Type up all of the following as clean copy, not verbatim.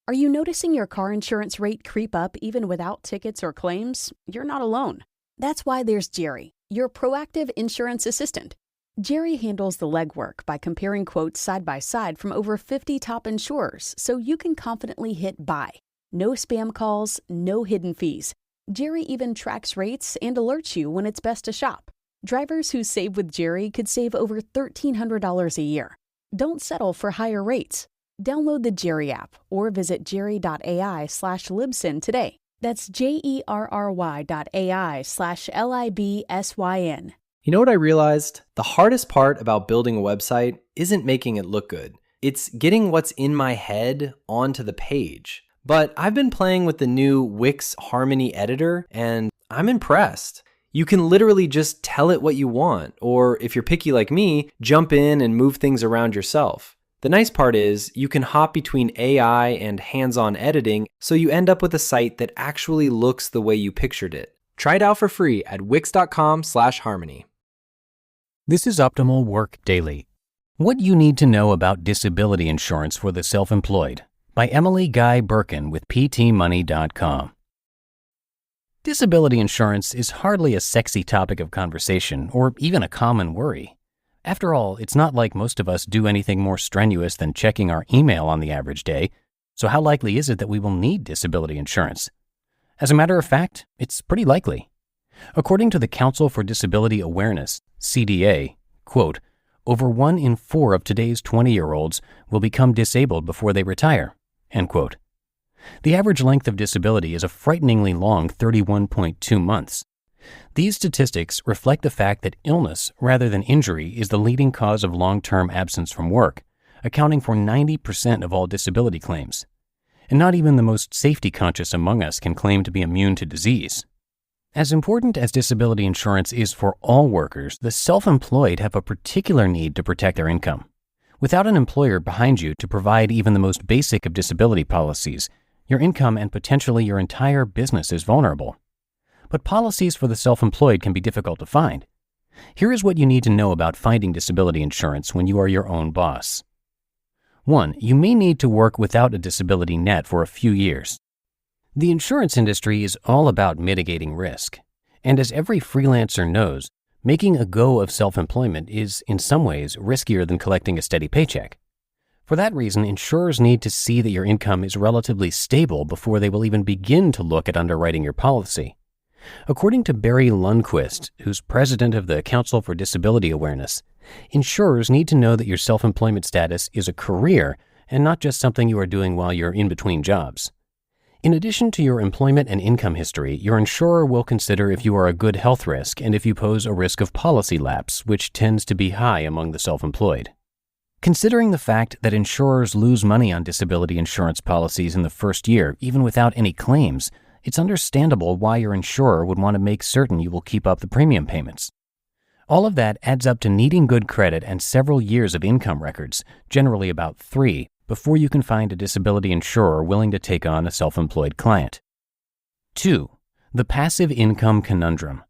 Are you noticing your car insurance rate creep up even without tickets or claims? You're not alone. That's why there's Jerry, your proactive insurance assistant. Jerry handles the legwork by comparing quotes side by side from over 50 top insurers so you can confidently hit buy. No spam calls, no hidden fees. Jerry even tracks rates and alerts you when it's best to shop. Drivers who save with Jerry could save over $1,300 a year. Don't settle for higher rates. Download the Jerry app or visit jerry.ai/libsyn today. That's jerry.ai/libsyn. You know what I realized? The hardest part about building a website isn't making it look good. It's getting what's in my head onto the page. But I've been playing with the new Wix Harmony editor, and I'm impressed. You can literally just tell it what you want, or if you're picky like me, jump in and move things around yourself. The nice part is you can hop between AI and hands-on editing, so you end up with a site that actually looks the way you pictured it. Try it out for free at wix.com/harmony. This is Optimal Work Daily. What you need to know about disability insurance for the self-employed by Emily Guy Birken with ptmoney.com. Disability insurance is hardly a sexy topic of conversation or even a common worry. After all, it's not like most of us do anything more strenuous than checking our email on the average day, so how likely is it that we will need disability insurance? As a matter of fact, it's pretty likely. According to the Council for Disability Awareness, CDA, quote, over 1 in 4 of today's 20-year-olds will become disabled before they retire, end quote. The average length of disability is a frighteningly long 31.2 months. These statistics reflect the fact that illness, rather than injury, is the leading cause of long-term absence from work, accounting for 90% of all disability claims. And not even the most safety-conscious among us can claim to be immune to disease. As important as disability insurance is for all workers, the self-employed have a particular need to protect their income. Without an employer behind you to provide even the most basic of disability policies, your income and potentially your entire business is vulnerable. But policies for the self-employed can be difficult to find. Here is what you need to know about finding disability insurance when you are your own boss. 1. You may need to work without a disability net for a few years. The insurance industry is all about mitigating risk. And as every freelancer knows, making a go of self-employment is, in some ways, riskier than collecting a steady paycheck. For that reason, insurers need to see that your income is relatively stable before they will even begin to look at underwriting your policy. According to Barry Lundquist, who's president of the Council for Disability Awareness, insurers need to know that your self-employment status is a career and not just something you are doing while you're in between jobs. In addition to your employment and income history, your insurer will consider if you are a good health risk and if you pose a risk of policy lapse, which tends to be high among the self-employed. Considering the fact that insurers lose money on disability insurance policies in the first year, even without any claims, it's understandable why your insurer would want to make certain you will keep up the premium payments. All of that adds up to needing good credit and several years of income records, generally about 3, before you can find a disability insurer willing to take on a self-employed client. 2. The passive income conundrum.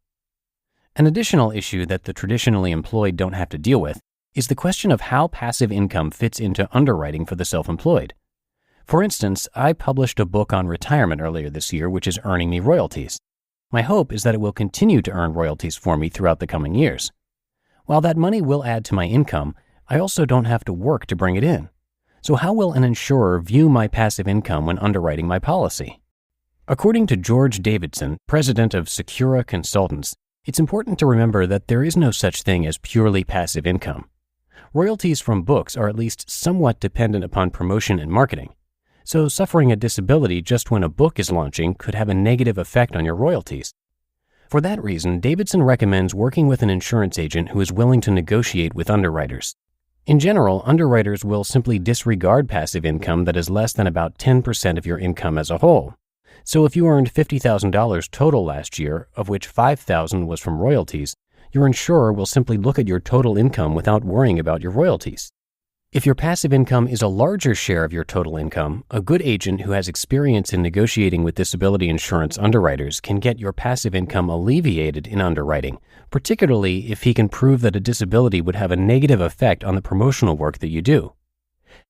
An additional issue that the traditionally employed don't have to deal with is the question of how passive income fits into underwriting for the self-employed. For instance, I published a book on retirement earlier this year, which is earning me royalties. My hope is that it will continue to earn royalties for me throughout the coming years. While that money will add to my income, I also don't have to work to bring it in. So how will an insurer view my passive income when underwriting my policy? According to George Davidson, president of Secura Consultants, it's important to remember that there is no such thing as purely passive income. Royalties from books are at least somewhat dependent upon promotion and marketing. So suffering a disability just when a book is launching could have a negative effect on your royalties. For that reason, Davidson recommends working with an insurance agent who is willing to negotiate with underwriters. In general, underwriters will simply disregard passive income that is less than about 10% of your income as a whole. So if you earned $50,000 total last year, of which $5,000 was from royalties, your insurer will simply look at your total income without worrying about your royalties. If your passive income is a larger share of your total income, a good agent who has experience in negotiating with disability insurance underwriters can get your passive income alleviated in underwriting, particularly if he can prove that a disability would have a negative effect on the promotional work that you do.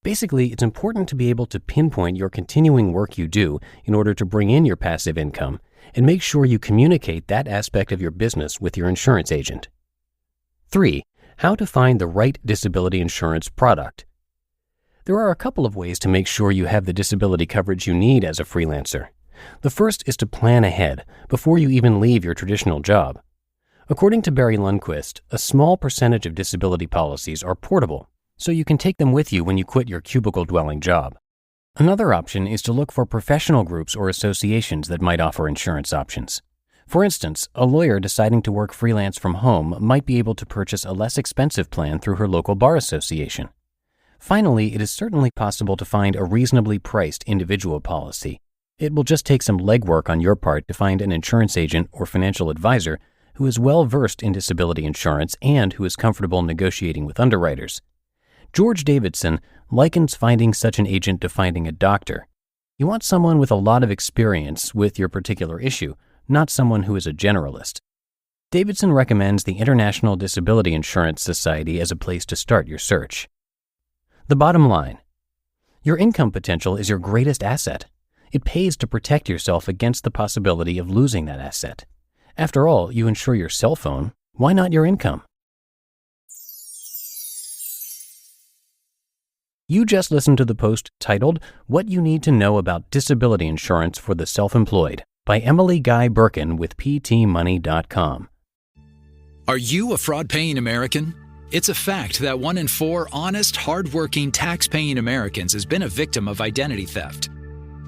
Basically, it's important to be able to pinpoint your continuing work you do in order to bring in your passive income and make sure you communicate that aspect of your business with your insurance agent. 3. How to find the right disability insurance product. There are a couple of ways to make sure you have the disability coverage you need as a freelancer. The first is to plan ahead before you even leave your traditional job. According to Barry Lundquist, a small percentage of disability policies are portable, so you can take them with you when you quit your cubicle-dwelling job. Another option is to look for professional groups or associations that might offer insurance options. For instance, a lawyer deciding to work freelance from home might be able to purchase a less expensive plan through her local bar association. Finally, it is certainly possible to find a reasonably priced individual policy. It will just take some legwork on your part to find an insurance agent or financial advisor who is well versed in disability insurance and who is comfortable negotiating with underwriters. George Davidson likens finding such an agent to finding a doctor. You want someone with a lot of experience with your particular issue, not someone who is a generalist. Davidson recommends the International Disability Insurance Society as a place to start your search. The bottom line: your income potential is your greatest asset. It pays to protect yourself against the possibility of losing that asset. After all, you insure your cell phone. Why not your income? You just listened to the post titled, "What You Need to Know About Disability Insurance for the Self-Employed" by Emily Guy Birken with ptmoney.com. Are you a fraud-paying American? It's a fact that 1 in 4 honest, hard-working, tax-paying Americans has been a victim of identity theft.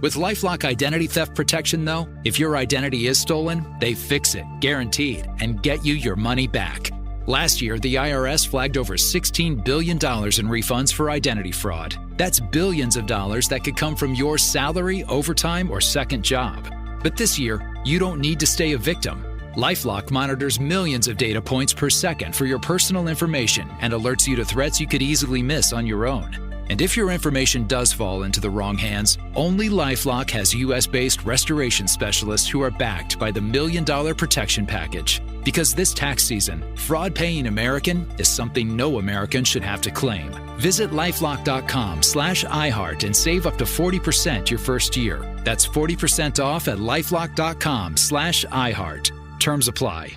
With LifeLock Identity Theft Protection, though, if your identity is stolen, they fix it, guaranteed, and get you your money back. Last year, the IRS flagged over $16 billion in refunds for identity fraud. That's billions of dollars that could come from your salary, overtime, or second job. But this year, you don't need to stay a victim. LifeLock monitors millions of data points per second for your personal information and alerts you to threats you could easily miss on your own. And if your information does fall into the wrong hands, only LifeLock has US-based restoration specialists who are backed by the $1 Million Protection Package. Because this tax season, fraud-paying American is something no American should have to claim. Visit LifeLock.com/iHeart and save up to 40% your first year. That's 40% off at LifeLock.com/iHeart. Terms apply.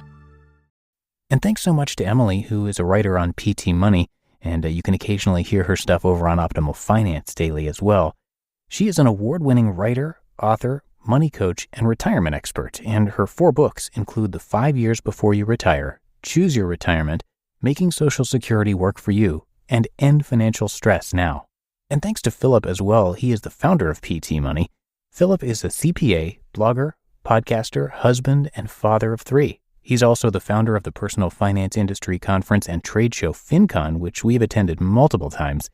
And thanks so much to Emily, who is a writer on PT Money, and you can occasionally hear her stuff over on Optimal Finance Daily as well. She is an award-winning writer, author, money coach, and retirement expert, and her 4 books include The 5 Years Before You Retire, Choose Your Retirement, Making Social Security Work for You, and End Financial Stress Now. And thanks to Philip as well. He is the founder of PT Money. Philip is a CPA, blogger, podcaster, husband, and father of 3. He's also the founder of the personal finance industry conference and trade show FinCon, which we've attended multiple times.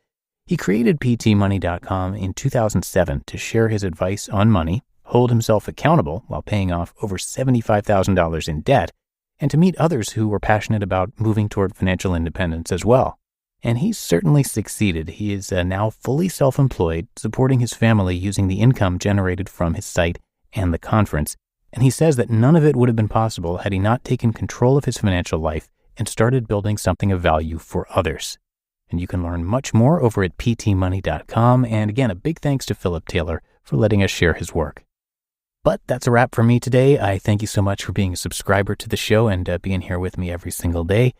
He created ptmoney.com in 2007 to share his advice on money, hold himself accountable while paying off over $75,000 in debt, and to meet others who were passionate about moving toward financial independence as well. And he's certainly succeeded. He is now fully self-employed, supporting his family using the income generated from his site and the conference. And he says that none of it would have been possible had he not taken control of his financial life and started building something of value for others. And you can learn much more over at ptmoney.com. And again, a big thanks to Philip Taylor for letting us share his work. But that's a wrap for me today. I thank you so much for being a subscriber to the show and being here with me every single day.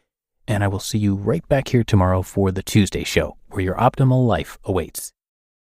And I will see you right back here tomorrow for the Tuesday show, where your optimal life awaits.